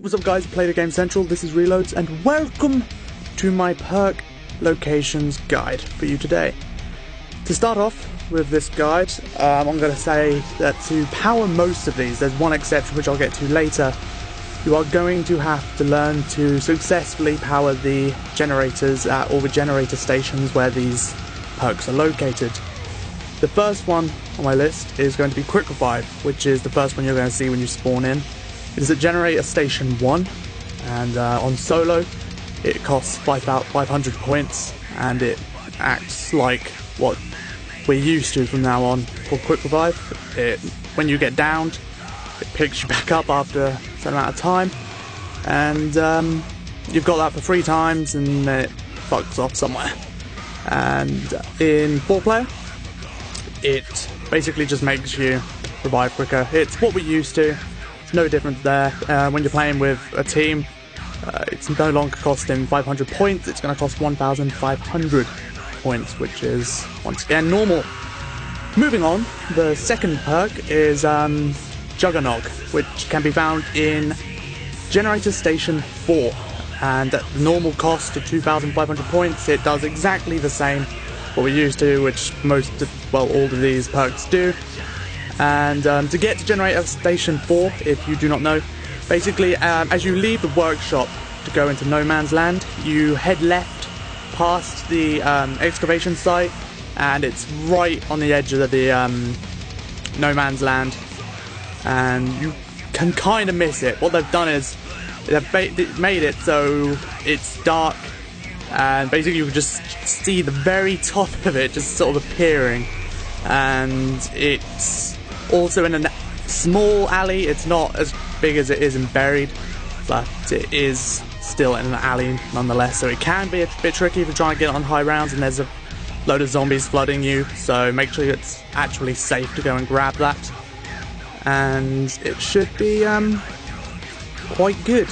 what's up guys, Play the Game Central, this is Reloads, and welcome to my perk locations guide for you today. To start off with this guide, I'm going to say that to power most of these, there's one exception which I'll get to later, you are going to have to learn to successfully power the generators at all the generator stations where these perks are located. The first one on my list is going to be Quick Revive, which is the first one you're going to see when you spawn in. It is at Generator Station 1, and on solo it costs 500 points, and it acts like what we're used to from now on for Quick Revive. When you get downed, it picks you back up after a certain amount of time, and you've got that for 3 times, and it fucks off somewhere. And in 4-player, it basically just makes you revive quicker. It's what we're used to. It's no different there. When you're playing with a team, it's no longer costing 500 points, it's going to cost 1,500 points, which is, once again, normal. Moving on, the second perk is Juggernog, which can be found in Generator Station 4. And at the normal cost of 2,500 points, it does exactly the same what we're used to, which all of these perks do. And to get to Generator Station 4, if you do not know, basically as you leave the workshop to go into No Man's Land, you head left past the excavation site, and it's right on the edge of the No Man's Land, and you can kind of miss it. What they've done is they've made it so it's dark, and basically you can just see the very top of it just sort of appearing, and it's also in a small alley. It's not as big as it is in Buried, but it is still in an alley nonetheless, so it can be a bit tricky if you're trying to get on high rounds and there's a load of zombies flooding you, so make sure it's actually safe to go and grab that, and it should be quite good.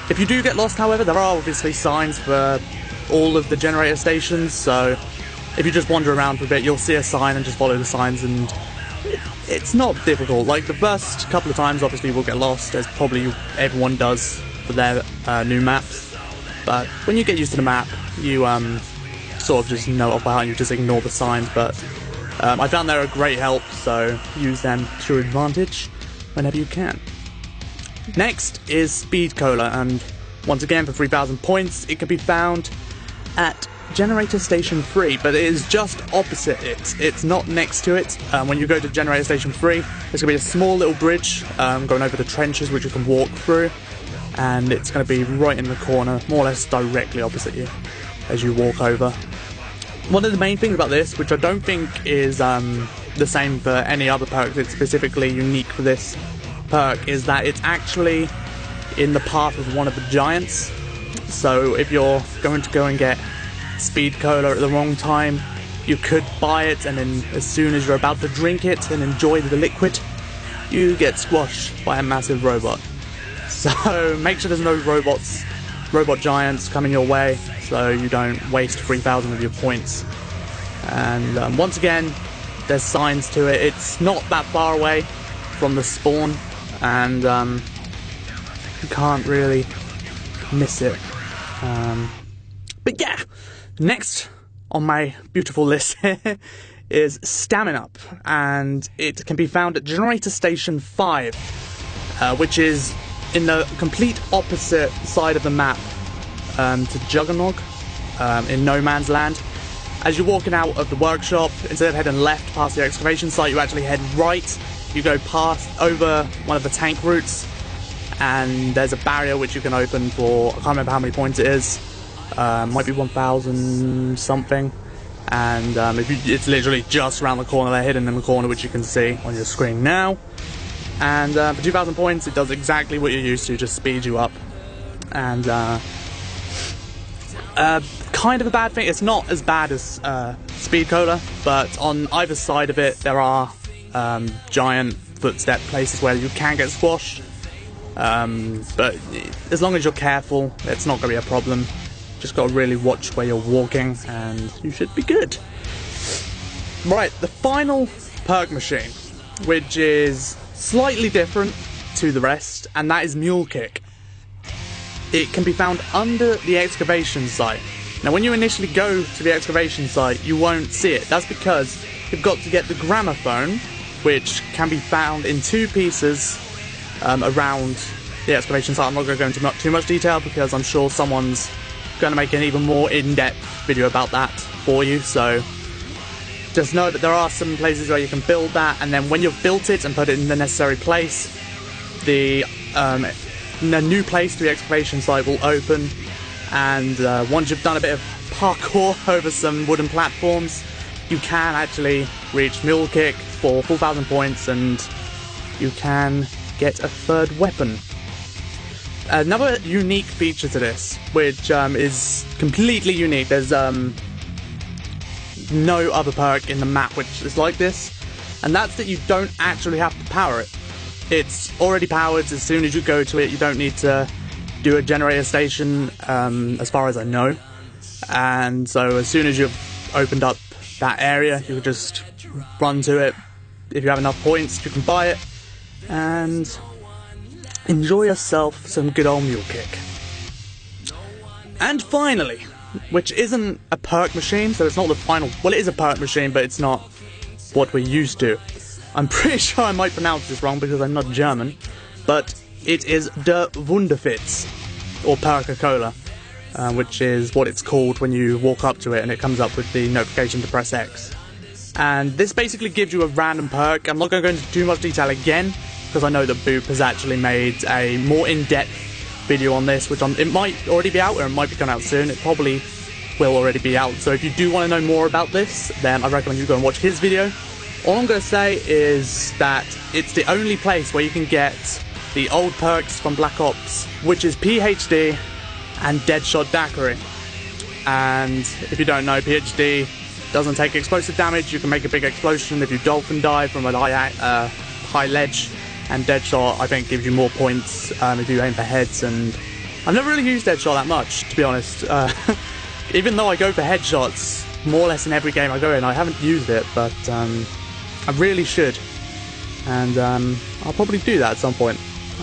If you do get lost, however, there are obviously signs for all of the generator stations, so if you just wander around for a bit, you'll see a sign and just follow the signs, and it's not difficult. Like, the first couple of times obviously we'll get lost, as probably everyone does for their new maps, but when you get used to the map, you sort of just know it off by heart and you just ignore the signs. But I found they're a great help, so use them to your advantage whenever you can. Next is Speed Cola, and once again for 3,000 points it can be found at Generator Station 3, but it is just opposite it. It's not next to it. When you go to Generator Station 3, there's going to be a small little bridge going over the trenches which you can walk through, and it's going to be right in the corner, more or less directly opposite you as you walk over. One of the main things about this, which I don't think is the same for any other perk, it's specifically unique for this perk, is that it's actually in the path of one of the giants. So if you're going to go and get Speed Cola at the wrong time, you could buy it, and then as soon as you're about to drink it and enjoy the liquid, you get squashed by a massive robot. So make sure there's no robot giants coming your way, so you don't waste 3,000 of your points. And once again, there's signs to it. It's not that far away from the spawn, and you can't really miss it. But yeah, next on my beautiful list is Stamina Up, and it can be found at Generator Station 5, which is in the complete opposite side of the map to Juggernog in No Man's Land. As you're walking out of the workshop, instead of heading left past the excavation site, you actually head right. You go over one of the tank routes, and there's a barrier which you can open for, I can't remember how many points it is, might be 1,000 something, and it's literally just around the corner there, hidden in the corner, which you can see on your screen now. And for 2,000 points it does exactly what you're used to, just speed you up. And kind of a bad thing, it's not as bad as Speed Cola, but on either side of it there are giant footstep places where you can get squashed. But as long as you're careful, it's not going to be a problem. Just got to really watch where you're walking, and you should be good. Right, the final perk machine, which is slightly different to the rest, and that is Mule Kick. it can be found under the excavation site. Now when you initially go to the excavation site, you won't see it. That's because you've got to get the gramophone, which can be found in 2 pieces around the excavation site. I'm not going to go into too much detail because I'm sure someone's going to make an even more in-depth video about that for you, so just know that there are some places where you can build that, and then when you've built it and put it in the necessary place, the new place to the excavation site will open, and once you've done a bit of parkour over some wooden platforms, you can actually reach Mule Kick for 4,000 points, and you can get a 3rd weapon. Another unique feature to this, which is completely unique, there's no other perk in the map which is like this, and that's that you don't actually have to power it. It's already powered as soon as you go to it. You don't need to do a generator station, as far as I know, and so as soon as you've opened up that area, you can just run to it. If you have enough points, you can buy it and enjoy yourself some good old Mule Kick. And finally, which isn't a perk machine, so it's not the final, well, it is a perk machine, but it's not what we're used to. I'm pretty sure I might pronounce this wrong because I'm not German, but it is the Wünderfizz, or Perk-a-Cola, which is what it's called when you walk up to it and it comes up with the notification to press X. And this basically gives you a random perk. I'm not going to go into too much detail again, because I know that Boop has actually made a more in-depth video on this, which it might already be out, or it might be coming out soon. It probably will already be out, so if you do want to know more about this, then I recommend you go and watch his video. All I'm going to say is that it's the only place where you can get the old perks from Black Ops, which is PhD and Deadshot Daiquiri. And if you don't know, PhD doesn't take explosive damage. You can make a big explosion if you dolphin dive from a high ledge, and Deadshot, I think, gives you more points if you aim for heads, and I've never really used Deadshot that much, to be honest. Even though I go for headshots more or less in every game I go in, I haven't used it, but I really should, and I'll probably do that at some point.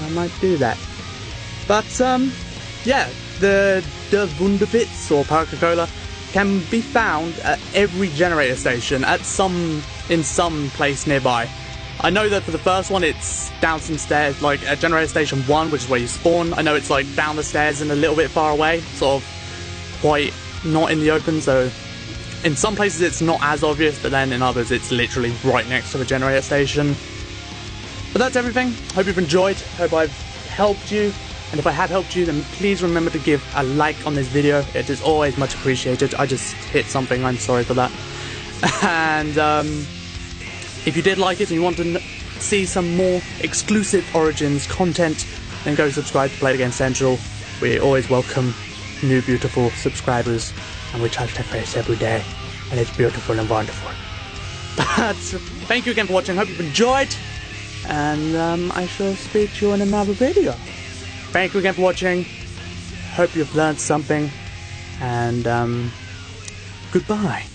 I might do that. But yeah, the Wünderfizz, or Perk-a-Cola, can be found at every generator station in some place nearby. I know that for the first one it's down some stairs, like at generator station 1, which is where you spawn. I know it's like down the stairs and a little bit far away, sort of quite not in the open, so in some places it's not as obvious, but then in others it's literally right next to the generator station. But that's everything. Hope you've enjoyed, hope I've helped you, and if I have helped you, then please remember to give a like on this video. It is always much appreciated. I just hit something, I'm sorry for that. And if you did like it and you want to see some more exclusive Origins content, then go subscribe to Play the Game Central. We always welcome new beautiful subscribers, and we touch their face every day, and it's beautiful and wonderful. But thank you again for watching, hope you've enjoyed, and I shall speak to you in another video. Thank you again for watching, hope you've learned something, and goodbye.